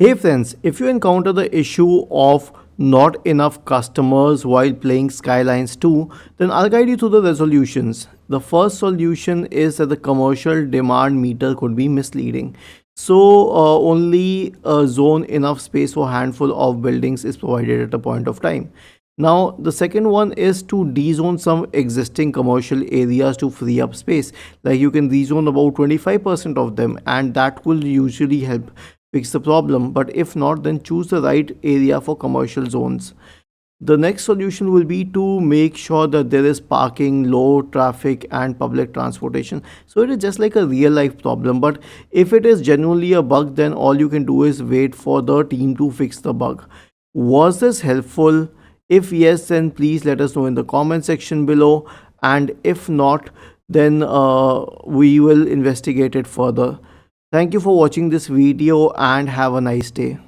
Hey friends, if you encounter the issue of not enough customers while playing Skylines 2, then I'll guide you through the resolutions. The first solution is that the commercial demand meter could be misleading. Only a zone enough space for a handful of buildings is provided at a point of time. Now, the second one is to dezone some existing commercial areas to free up space. Like you can rezone about 25% of them, and that will usually help fix the problem. But if not, then choose the right area for commercial zones. The next solution will be to make sure that there is parking, low traffic, and public transportation. So it is just like a real life problem. But if it is genuinely a bug, then all you can do is wait for the team to fix the bug. Was this helpful? If yes, then please let us know in the comment section below. And if not, then we will investigate it further. Thank you for watching this video and have a nice day.